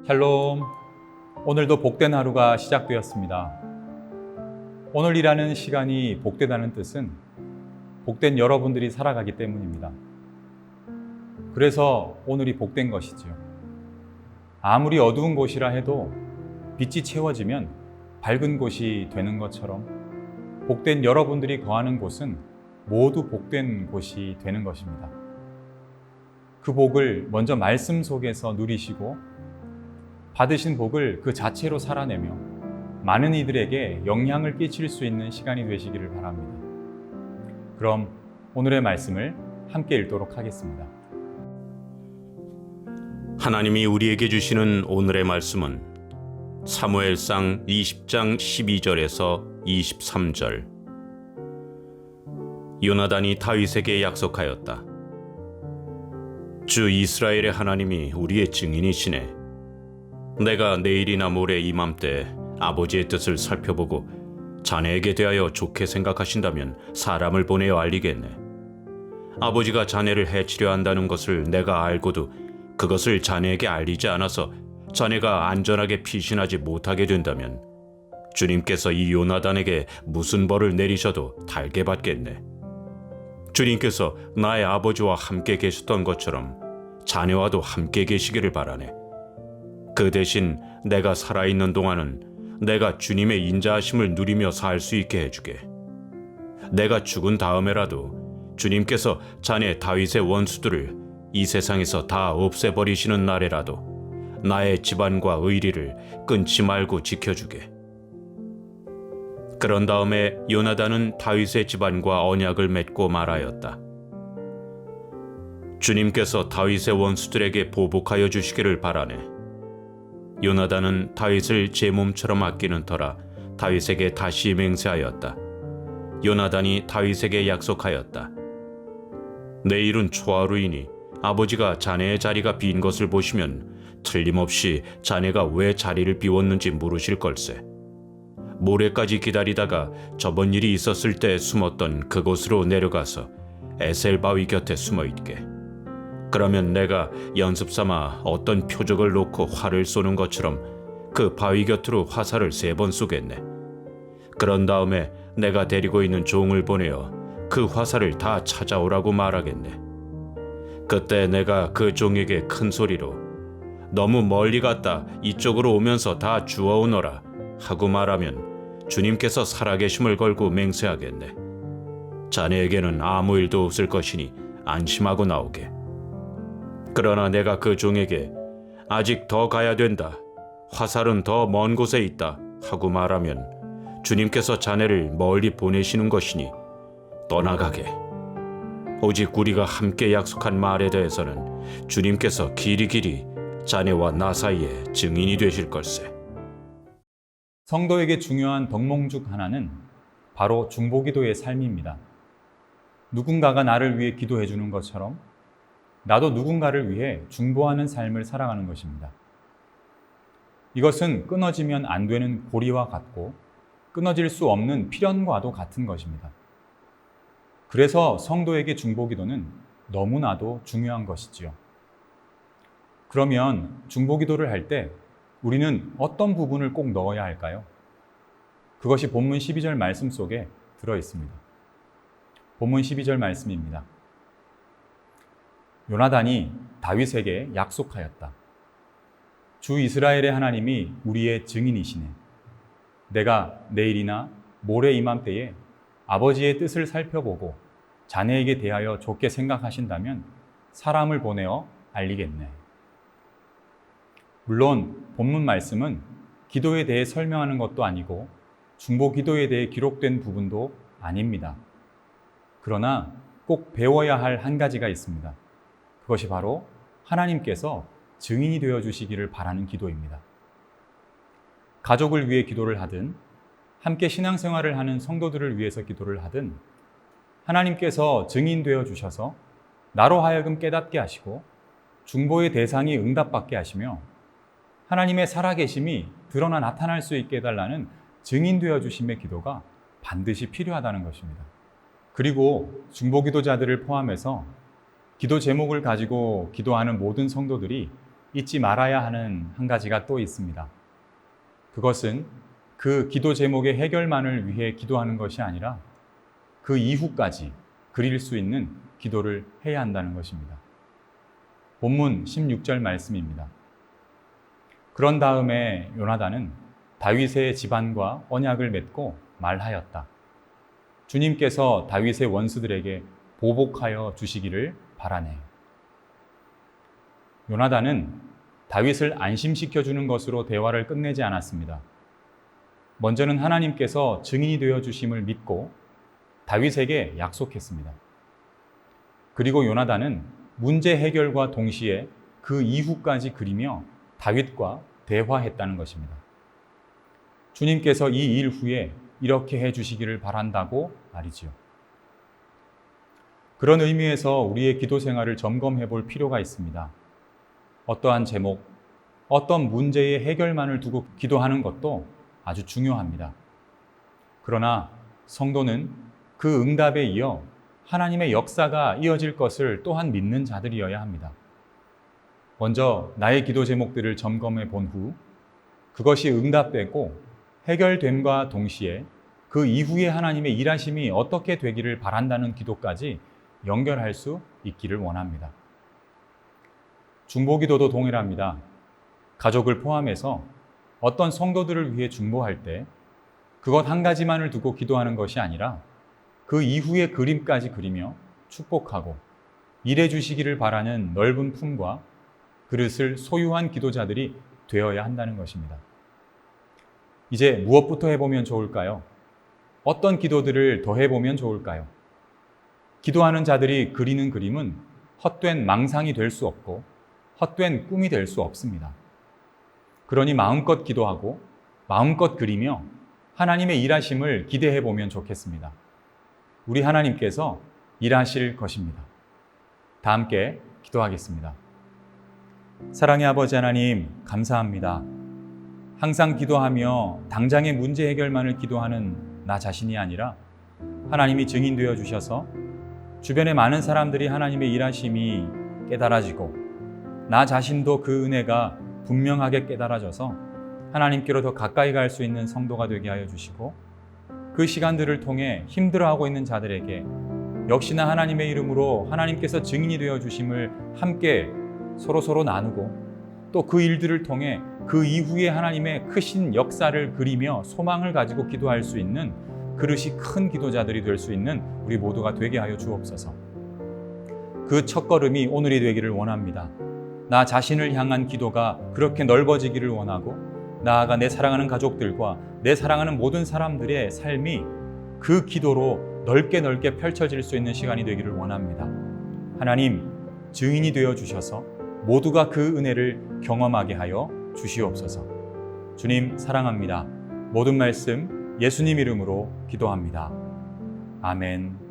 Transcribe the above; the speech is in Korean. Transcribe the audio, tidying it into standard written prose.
샬롬. 오늘도 복된 하루가 시작되었습니다. 오늘이라는 시간이 복되다는 뜻은 복된 여러분들이 살아가기 때문입니다. 그래서 오늘이 복된 것이지요. 아무리 어두운 곳이라 해도 빛이 채워지면 밝은 곳이 되는 것처럼 복된 여러분들이 거하는 곳은 모두 복된 곳이 되는 것입니다. 그 복을 먼저 말씀 속에서 누리시고 받으신 복을 그 자체로 살아내며 많은 이들에게 영향을 끼칠 수 있는 시간이 되시기를 바랍니다. 그럼 오늘의 말씀을 함께 읽도록 하겠습니다. 하나님이 우리에게 주시는 오늘의 말씀은 사무엘상 20장 12절에서 23절. 요나단이 다윗에게 약속하였다. 주 이스라엘의 하나님이 우리의 증인이시네. 내가 내일이나 모레 이맘때 아버지의 뜻을 살펴보고 자네에게 대하여 좋게 생각하신다면 사람을 보내어 알리겠네. 아버지가 자네를 해치려 한다는 것을 내가 알고도 그것을 자네에게 알리지 않아서 자네가 안전하게 피신하지 못하게 된다면 주님께서 이 요나단에게 무슨 벌을 내리셔도 달게 받겠네. 주님께서 나의 아버지와 함께 계셨던 것처럼 자네와도 함께 계시기를 바라네. 그 대신 내가 살아있는 동안은 내가 주님의 인자하심을 누리며 살 수 있게 해주게. 내가 죽은 다음에라도 주님께서 자네 다윗의 원수들을 이 세상에서 다 없애버리시는 날에라도 나의 집안과 의리를 끊지 말고 지켜주게. 그런 다음에 요나단은 다윗의 집안과 언약을 맺고 말하였다. 주님께서 다윗의 원수들에게 보복하여 주시기를 바라네. 요나단은 다윗을 제 몸처럼 아끼는 터라 다윗에게 다시 맹세하였다. 요나단이 다윗에게 약속하였다. 내일은 초하루이니 아버지가 자네의 자리가 빈 것을 보시면 틀림없이 자네가 왜 자리를 비웠는지 물으실 걸세. 모레까지 기다리다가 저번 일이 있었을 때 숨었던 그곳으로 내려가서 에셀 바위 곁에 숨어 있게. 그러면 내가 연습삼아 어떤 표적을 놓고 활을 쏘는 것처럼 그 바위 곁으로 화살을 3번 쏘겠네. 그런 다음에 내가 데리고 있는 종을 보내어 그 화살을 다 찾아오라고 말하겠네. 그때 내가 그 종에게 큰 소리로 너무 멀리 갔다 이쪽으로 오면서 다 주워오너라 하고 말하면 주님께서 살아계심을 걸고 맹세하겠네. 자네에게는 아무 일도 없을 것이니 안심하고 나오게. 그러나 내가 그 종에게 아직 더 가야 된다, 화살은 더 먼 곳에 있다 하고 말하면 주님께서 자네를 멀리 보내시는 것이니 떠나가게. 오직 우리가 함께 약속한 말에 대해서는 주님께서 길이길이 자네와 나 사이에 증인이 되실 걸세. 성도에게 중요한 덕목 중 하나는 바로 중보기도의 삶입니다. 누군가가 나를 위해 기도해 주는 것처럼 나도 누군가를 위해 중보하는 삶을 살아가는 것입니다. 이것은 끊어지면 안 되는 고리와 같고 끊어질 수 없는 필연과도 같은 것입니다. 그래서 성도에게 중보기도는 너무나도 중요한 것이지요. 그러면 중보기도를 할 때 우리는 어떤 부분을 꼭 넣어야 할까요? 그것이 본문 12절 말씀 속에 들어 있습니다. 본문 12절 말씀입니다. 요나단이 다윗에게 약속하였다. 주 이스라엘의 하나님이 우리의 증인이시네. 내가 내일이나 모레 이맘때에 아버지의 뜻을 살펴보고 자네에게 대하여 좋게 생각하신다면 사람을 보내어 알리겠네. 물론 본문 말씀은 기도에 대해 설명하는 것도 아니고 중보 기도에 대해 기록된 부분도 아닙니다. 그러나 꼭 배워야 할 한 가지가 있습니다. 그것이 바로 하나님께서 증인이 되어 주시기를 바라는 기도입니다. 가족을 위해 기도를 하든 함께 신앙생활을 하는 성도들을 위해서 기도를 하든 하나님께서 증인 되어 주셔서 나로 하여금 깨닫게 하시고 중보의 대상이 응답받게 하시며 하나님의 살아계심이 드러나 나타날 수 있게 해달라는 증인 되어 주심의 기도가 반드시 필요하다는 것입니다. 그리고 중보 기도자들을 포함해서 기도 제목을 가지고 기도하는 모든 성도들이 잊지 말아야 하는 한 가지가 또 있습니다. 그것은 그 기도 제목의 해결만을 위해 기도하는 것이 아니라 그 이후까지 그릴 수 있는 기도를 해야 한다는 것입니다. 본문 16절 말씀입니다. 그런 다음에 요나단은 다윗의 집안과 언약을 맺고 말하였다. 주님께서 다윗의 원수들에게 보복하여 주시기를 바라네. 요나단은 다윗을 안심시켜 주는 것으로 대화를 끝내지 않았습니다. 먼저는 하나님께서 증인이 되어 주심을 믿고 다윗에게 약속했습니다. 그리고 요나단은 문제 해결과 동시에 그 이후까지 그리며 다윗과 대화했다는 것입니다. 주님께서 이 일 후에 이렇게 해 주시기를 바란다고 말이지요. 그런 의미에서 우리의 기도 생활을 점검해 볼 필요가 있습니다. 어떠한 제목, 어떤 문제의 해결만을 두고 기도하는 것도 아주 중요합니다. 그러나 성도는 그 응답에 이어 하나님의 역사가 이어질 것을 또한 믿는 자들이어야 합니다. 먼저 나의 기도 제목들을 점검해 본 후 그것이 응답되고 해결됨과 동시에 그 이후에 하나님의 일하심이 어떻게 되기를 바란다는 기도까지 연결할 수 있기를 원합니다. 중보기도도 동일합니다. 가족을 포함해서 어떤 성도들을 위해 중보할 때 그것 한 가지만을 두고 기도하는 것이 아니라 그 이후의 그림까지 그리며 축복하고 일해 주시기를 바라는 넓은 품과 그릇을 소유한 기도자들이 되어야 한다는 것입니다. 이제 무엇부터 해보면 좋을까요? 어떤 기도들을 더 해보면 좋을까요? 기도하는 자들이 그리는 그림은 헛된 망상이 될 수 없고 헛된 꿈이 될 수 없습니다. 그러니 마음껏 기도하고 마음껏 그리며 하나님의 일하심을 기대해 보면 좋겠습니다. 우리 하나님께서 일하실 것입니다. 다 함께 기도하겠습니다. 사랑의 아버지 하나님, 감사합니다. 항상 기도하며 당장의 문제 해결만을 기도하는 나 자신이 아니라 하나님이 증인되어 주셔서 주변의 많은 사람들이 하나님의 일하심이 깨달아지고 나 자신도 그 은혜가 분명하게 깨달아져서 하나님께로 더 가까이 갈 수 있는 성도가 되게 하여 주시고 그 시간들을 통해 힘들어하고 있는 자들에게 역시나 하나님의 이름으로 하나님께서 증인이 되어 주심을 함께 서로 나누고 또 그 일들을 통해 그 이후에 하나님의 크신 역사를 그리며 소망을 가지고 기도할 수 있는 그릇이 큰 기도자들이 될 수 있는 우리 모두가 되게 하여 주옵소서. 그 첫걸음이 오늘이 되기를 원합니다. 나 자신을 향한 기도가 그렇게 넓어지기를 원하고 나아가 내 사랑하는 가족들과 내 사랑하는 모든 사람들의 삶이 그 기도로 넓게 펼쳐질 수 있는 시간이 되기를 원합니다. 하나님, 증인이 되어 주셔서 모두가 그 은혜를 경험하게 하여 주시옵소서. 주님 사랑합니다. 모든 말씀 예수님 이름으로 기도합니다. 아멘.